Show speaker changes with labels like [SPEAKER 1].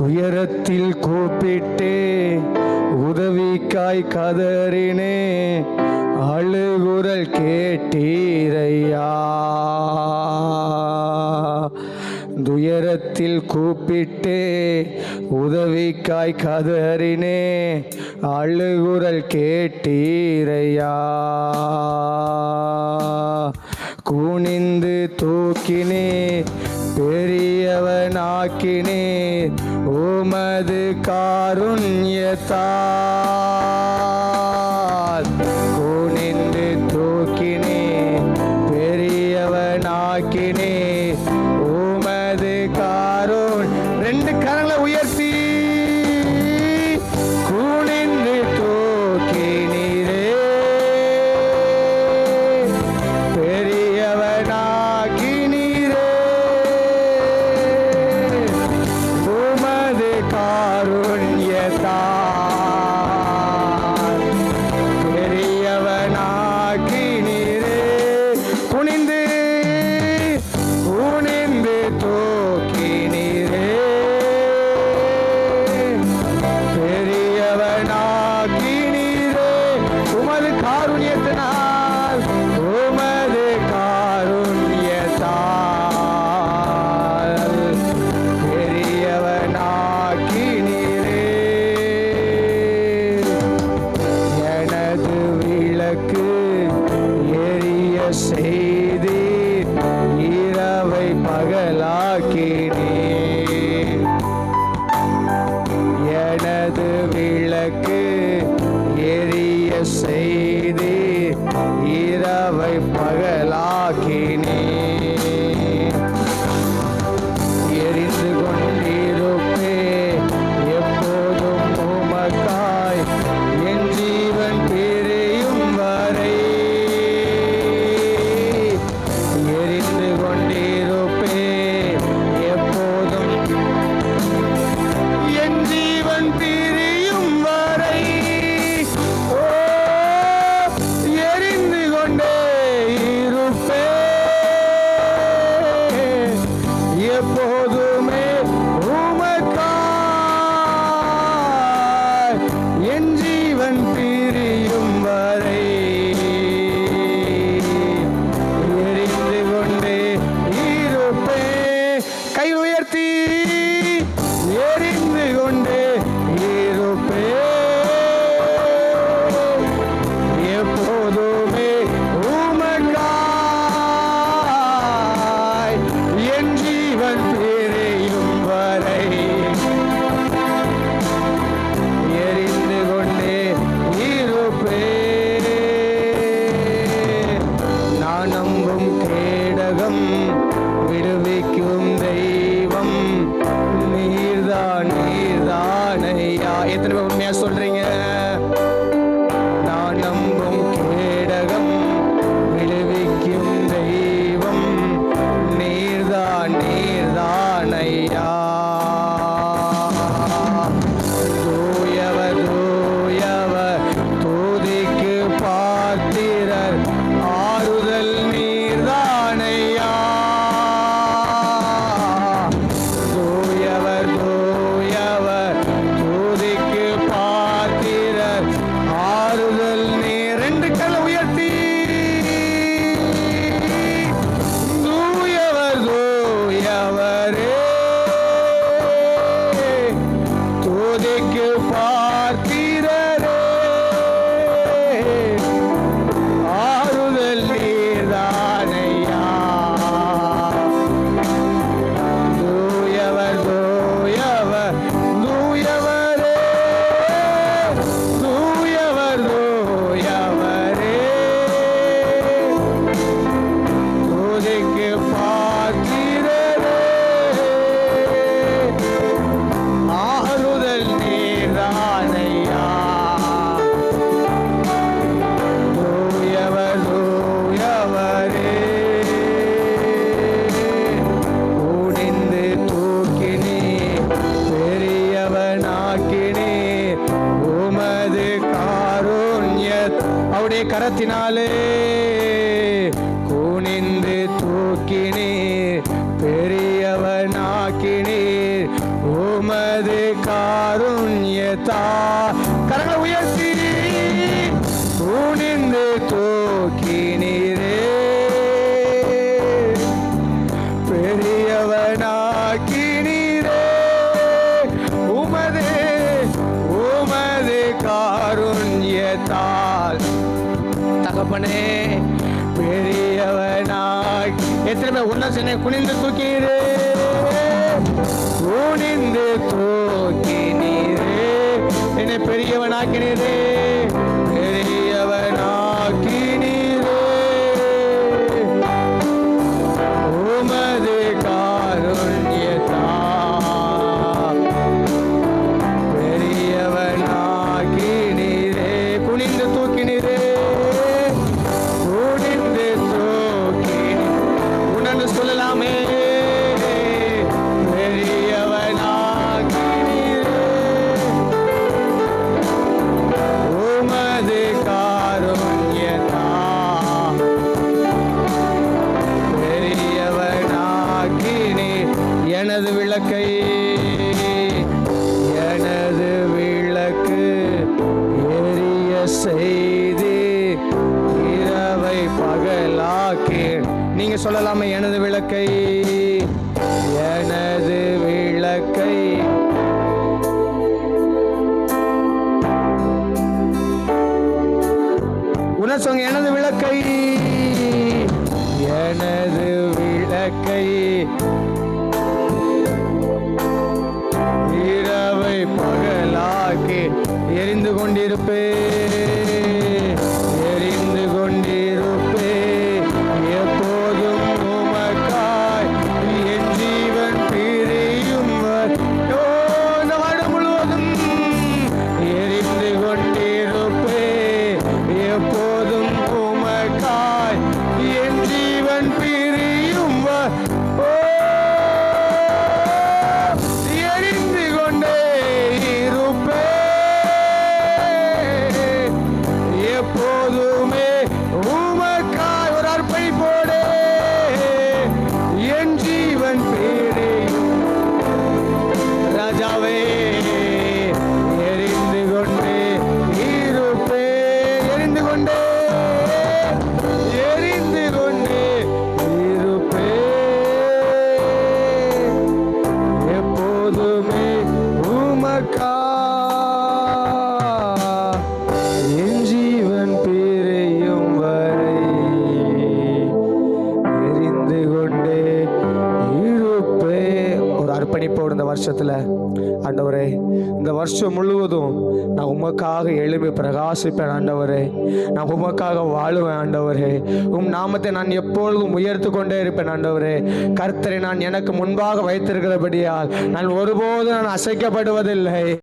[SPEAKER 1] துயரத்தில் கூப்பிட்டே உதவிக்காய் கதறினே அழுகுரல் கேட்டீரையா. துயரத்தில் கூப்பிட்டே உதவிக்காய் கதறினே அழுகுரல் கேட்டீரையா. குனிந்து தூக்கினே பெரியவனாக்கினே உமது காருண்யத்தால். குனிந்து தூக்கினே பெரியவனாக்கினே உமது காருண். ரெண்டு கரங்களை உயர்த்தி குனிந்து தூக்கினீரே பெரியவனாக்கினீரே உமது காருண்யத்தால். பெரியவனாக்கினீரே குனிந்து குனிந்து தூக்கினீரே பெரியவனாக்கினீரே உமது காருண்யத்தினால். உமது காருண்யத்தால் பெரியவனாக்கினீரே. எனது விளக்கு எரிய செய்தீர் இரவை பகலாக்கினீர். எனது விளக்கு எரிய செய்தீர் இரவை பகலாக்கினீர். எரிந்து கொண்டிருப்பே எப்போதும் உமக்காய் என் ஜீவன் பிரியும் வரை. எரிந்து கொண்டிருப்பே எப்போதும் என் ஜீவன் பிரியும் வரை. ஓ எரிந்து கொண்டே இருப்பே எப்போதுமே உமக்காய் என் ஜீவன் பிரியும் வரை. எரிந்து கொண்டே இருப்பே. கை உயர்த்தி எரிந்து கொண்டே இருப்பே எப்போதுமே உமக்காய் என் ஜீவன் பிரியும் வரை. எரிந்து கொண்டே இருப்பே. நான் நம்பும் கேடகம் விடுவிக்கும் தெய்வம் நீர்தான் நீர்தானையா. எத்தனை பேர் உண்மையா சொல்றீங்க? நான் நம்பும் கேடகம் விடுவிக்கும் தெய்வம் நீர்தான் நீர்தானையா. தூயவர் தூயவர் தூதிக்கு பாத்திரர் ஆறுதல் நீர்தானையா. தூயவர் தூயவர் தூதிக்கு பாத்திரர் ஆறுதல் நீர். ரெண்டு கல்ல உயர்த்தி தூயவர் தூயவரே தூதிக்கு பார்த்திரரே ஆறுதல் நீர்தானையா. தூயவர் தூயவர் தூயவரே தூயவர் தூயவரே தூதிக்கு பார்த்திரரே ஆறுதல் நீர்தானையா. தூயவர் தூயவரே குனிந்து தூக்கினே பெரியவனாக்கினே உமது காருண்ய. அவருடைய கரத்தினாலே குனிந்து தூக்கினே பெரியவனாக்கினே உமது உமது காருண்யத்தா. கரங்களை உயர்த்தி குனிந்து தூக்கினீரே, பெரியவனாக்கினீரே. உமது காருண்யத்தால் தகப்பனே பெரியவனாய். எத்தனை பேர் உன்ன சென்னை குனிந்து தூக்கினீரே, குனிந்து தூக்கினீரே, என்னை பெரியவனாக்கினீரே, பெரியவனாக்கினீரே. உமது காருண்யத்தா பெரியவனாக்கினீரே, குனிந்து தூக்கினீரே, குனிந்து தூக்கி. உணர்ந்து சொல்லலாமே, பெரியவனாக்கினீரே. உமது காருண்யத்தா பெரியவனாக்கினீ. எனது விளக்கை எரிய செய்து இரவை பகலாக்கி. நீங்க சொல்லலாமே, எனது விளக்கை உணர்ச்சோங்க. எனது விளக்கை இரவை பகலாக்கி எரிந்து கொண்டிருப்பே, எப்போதும் உமக்காய் என் ஜீவன் பிரியும் இந்த வருடம் முழுவதும் எரிந்து கொண்டிருப்பே, எப்போதும் உமக்காய் என் ஜீவன் பிரியும் எரிந்து கொண்டே இருப்பே, எப்போதுமே உமக்காய். ஒரு அர்ப்பணிப்போடே என் ஜீவன் பிரியும் ராஜாவே, எரிந்து கொண்டே இருப்பே, எரிந்து கொண்டே இருப்பே, எப்போதுமே உமக்கா என் ஜீவன் பிரியும் வரை எரிந்து கொண்டே இருப்பே. ஒரு அர்ப்பணிப்போடு இந்த வருஷத்துல, ஆண்டவரே, இந்த வருஷம் முழுவதும் நான் உமக்காக எழுப்பி பிரகாசிப்பேன் ஆண்டவரே, நான் உமக்காக வாழுவேன் ஆண்டவரே, நாமத்தை நான் எப்பொழுதும் உயர்த்து கொண்டே இருப்பேன் ஆண்டவரே. கர்த்தரை நான் எனக்கு முன்பாக வைத்திருக்கிறபடியால் நான் ஒருபோதும் நான் அசைக்கப்படுவதில்லை.